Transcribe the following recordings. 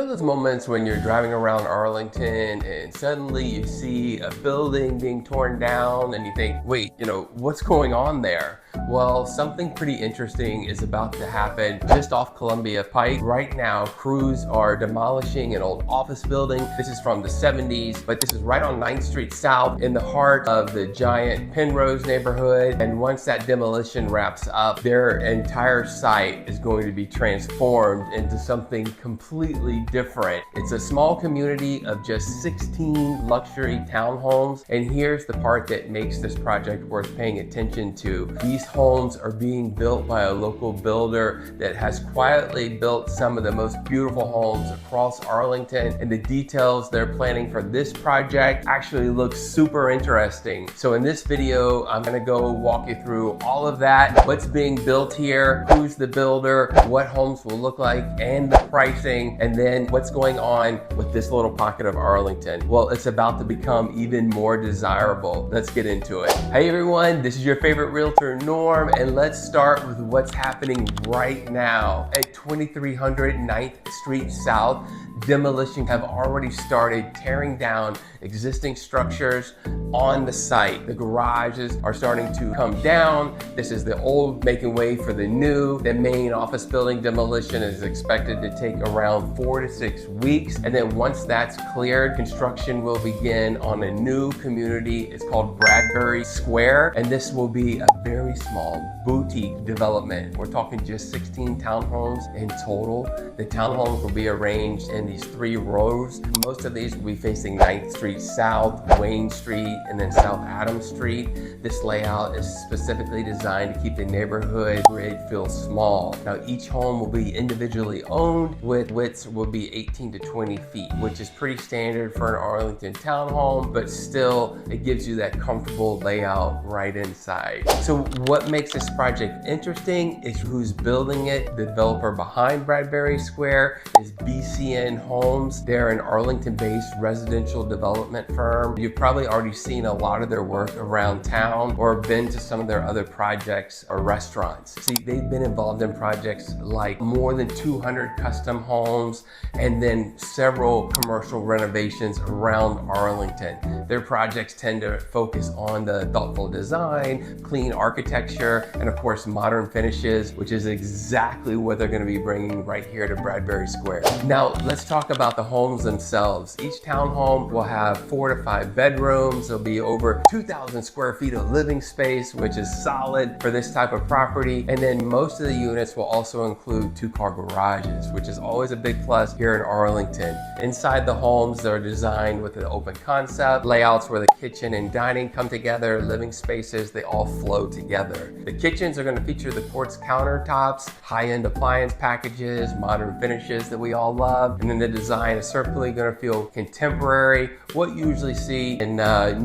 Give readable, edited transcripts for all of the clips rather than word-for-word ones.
You know those moments when you're driving around Arlington and suddenly you see a building being torn down and you think, wait, what's going on there? Well, something pretty interesting is about to happen just off Columbia Pike. Right now, crews are demolishing an old office building. This is from the 70s, but this is right on 9th Street South in the heart of the giant Penrose neighborhood. And once that demolition wraps up, their entire site is going to be transformed into something completely different. It's a small community of just 16 luxury townhomes. And here's the part that makes this project worth paying attention to. These homes are being built by a local builder that has quietly built some of the most beautiful homes across Arlington, and the details they're planning for this project actually look super interesting. So in this video, I'm gonna go walk you through all of that, what's being built here, who's the builder, what homes will look like, and the pricing, and then what's going on with this little pocket of Arlington. Well, it's about to become even more desirable. Let's get into it. Hey everyone, this is your favorite realtor, Norm, and let's start with what's happening right now. At 2300 9th Street South, demolition have already started tearing down existing structures on the site. The garages are starting to come down. This is the old making way for the new. The main office building demolition is expected to take around 4 to 6 weeks. And then once that's cleared, construction will begin on a new community. It's called Bradbury Square. And this will be a very small boutique development. We're talking just 16 townhomes in total. The townhomes will be arranged in these 3 rows. Most of these will be facing 9th Street South, Wayne Street, and then South Adams Street. This layout is specifically designed to keep the neighborhood grid feel small. Now each home will be individually owned, with widths will be 18 to 20 feet, which is pretty standard for an Arlington townhome, but still it gives you that comfortable layout right inside. So what makes this project interesting is who's building it. The developer behind Bradbury Square is BCN Homes. They're an Arlington-based residential development firm. You've probably already seen a lot of their work around town or been to some of their other projects or restaurants. See, they've been involved in projects like more than 200 custom homes and then several commercial renovations around Arlington. Their projects tend to focus on the thoughtful design, clean architecture, and of course modern finishes, which is exactly what they're going to be bringing right here to Bradbury Square. Now let's talk about the homes themselves. Each townhome will have 4 to 5 bedrooms. There'll be over 2,000 square feet of living space, which is solid for this type of property. And then most of the units will also include 2-car garages, which is always a big plus here in Arlington. Inside the homes, they're designed with an open concept, layouts where the kitchen and dining come together, living spaces, they all flow together. The kitchens are going to feature the quartz countertops, high-end appliance packages, modern finishes that we all love, and then the design is certainly going to feel contemporary, what you usually see in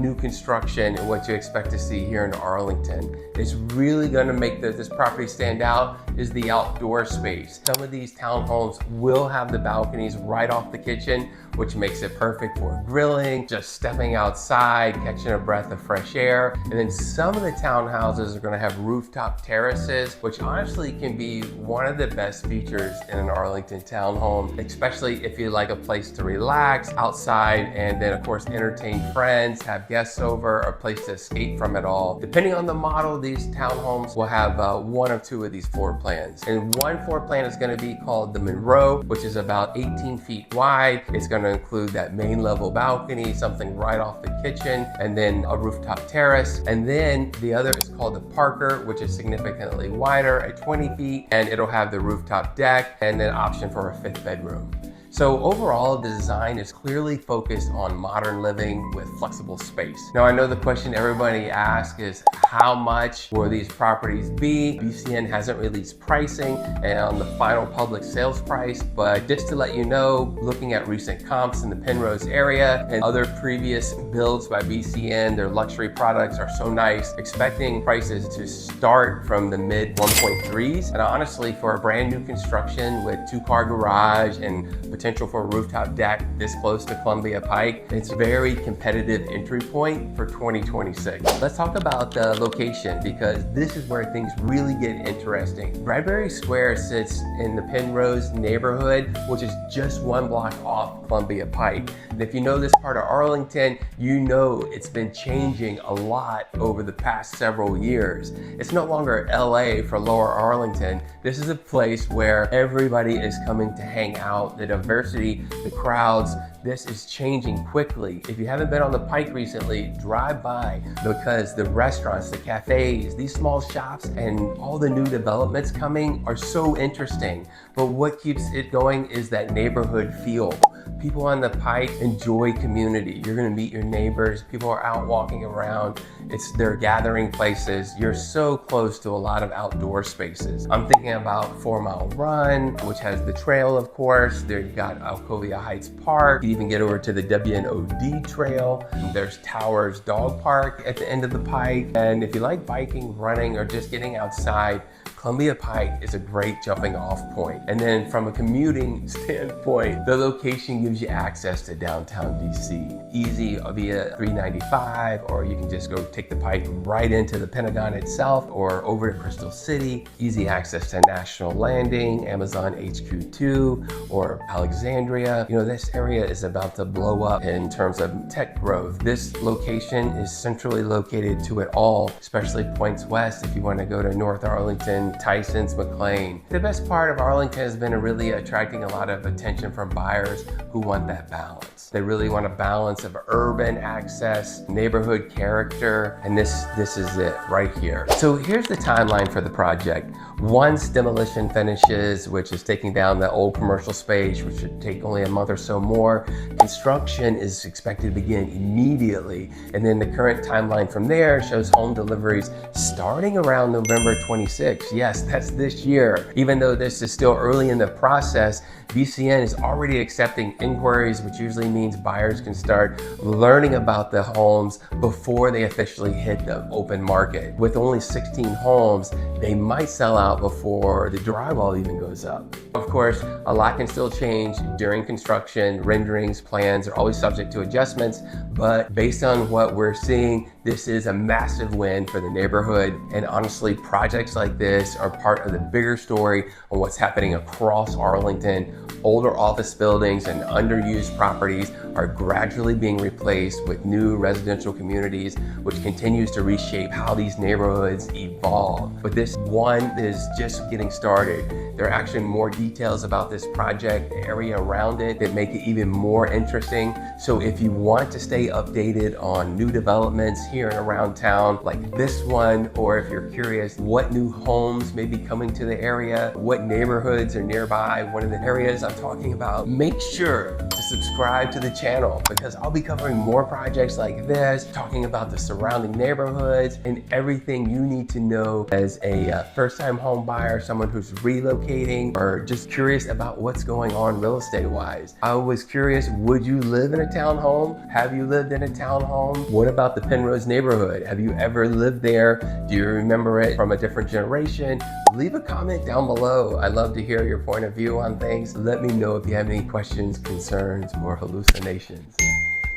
new construction and what you expect to see here in Arlington. It's really going to make this property stand out is the outdoor space. Some of these townhomes will have the balconies right off the kitchen, which makes it perfect for grilling, just stepping outside, catching a breath of fresh air. And then some of the townhouses are going to have rooftop terraces, which honestly can be one of the best features in an Arlington townhome, especially if you like a place to relax outside and then of course entertain friends, have guests over, or a place to escape from it all. Depending on the model, these townhomes will have one of 2 of these floor plans. And one floor plan is going to be called the Monroe, which is about 18 feet wide. It's going to include that main level balcony, something right off the kitchen, and then a rooftop terrace. And then the other is called the Parker, which is significantly wider at 20 feet, and it'll have the rooftop deck and an option for a 5th bedroom. So overall, the design is clearly focused on modern living with flexible space. Now, I know the question everybody asks is how much will these properties be? BCN hasn't released pricing on the final public sales price, but just to let you know, looking at recent comps in the Penrose area and other previous builds by BCN, their luxury products are so nice, expecting prices to start from the mid 1.3s. And honestly, for a brand new construction with 2-car garage and potential for a rooftop deck this close to Columbia Pike. It's a very competitive entry point for 2026. Let's talk about the location, because this is where things really get interesting. Bradbury Square sits in the Penrose neighborhood, which is just one block off Columbia Pike. And if you know this part of Arlington, you know it's been changing a lot over the past several years. It's no longer LA for Lower Arlington. This is a place where everybody is coming to hang out, the diversity, the crowds. This is changing quickly. If you haven't been on the Pike recently, drive by, because the restaurants, the cafes, these small shops, and all the new developments coming are so interesting. But what keeps it going is that neighborhood feel. People on the Pike enjoy community. You're gonna meet your neighbors. People are out walking around. It's their gathering places. You're so close to a lot of outdoor spaces. I'm thinking about 4 Mile Run, which has the trail, of course. There you've got Alcovia Heights Park. You even get over to the WNOD trail. There's Towers Dog Park at the end of the Pike. And if you like biking, running, or just getting outside, Columbia Pike is a great jumping off point. And then from a commuting standpoint, the location gives you access to downtown DC. Easy via 395, or you can just go take the Pike right into the Pentagon itself or over to Crystal City. Easy access to National Landing, Amazon HQ2, or Alexandria. You know, this area is about to blow up in terms of tech growth. This location is centrally located to it all, especially points west if you want to go to North Arlington, Tysons, McLean. The best part of Arlington has been really attracting a lot of attention from buyers who want that balance. They really want a balance of urban access, neighborhood character, and this is it right here. So here's the timeline for the project. Once demolition finishes, which is taking down the old commercial space, which should take only a month or so more, construction is expected to begin immediately. And then the current timeline from there shows home deliveries starting around November 26th. Yes, that's this year. Even though this is still early in the process, VCN is already accepting inquiries, which usually means buyers can start learning about the homes before they officially hit the open market. With only 16 homes, they might sell out before the drywall even goes up. Of course, a lot can still change during construction. Renderings, plans are always subject to adjustments, but based on what we're seeing, this is a massive win for the neighborhood. And honestly, projects like this are part of the bigger story on what's happening across Arlington. Older office buildings and underused properties are gradually being replaced with new residential communities, which continues to reshape how these neighborhoods evolve. But this one is just getting started. There are actually more details about this project, the area around it, that make it even more interesting. So if you want to stay updated on new developments here and around town like this one, or if you're curious what new homes may be coming to the area, what neighborhoods are nearby, one of the areas I'm talking about, make sure to subscribe to the channel, because I'll be covering more projects like this, talking about the surrounding neighborhoods and everything you need to know as a first-time home buyer, someone who's relocating, or just curious about what's going on real estate-wise. I was curious, would you live in a townhome? Have you lived in a townhome? What about the Penrose neighborhood? Have you ever lived there? Do you remember it from a different generation? Leave a comment down below. I'd love to hear your point of view on things. Let me know if you have any questions, concerns, or hallucinations.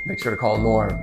Make sure to call Norm.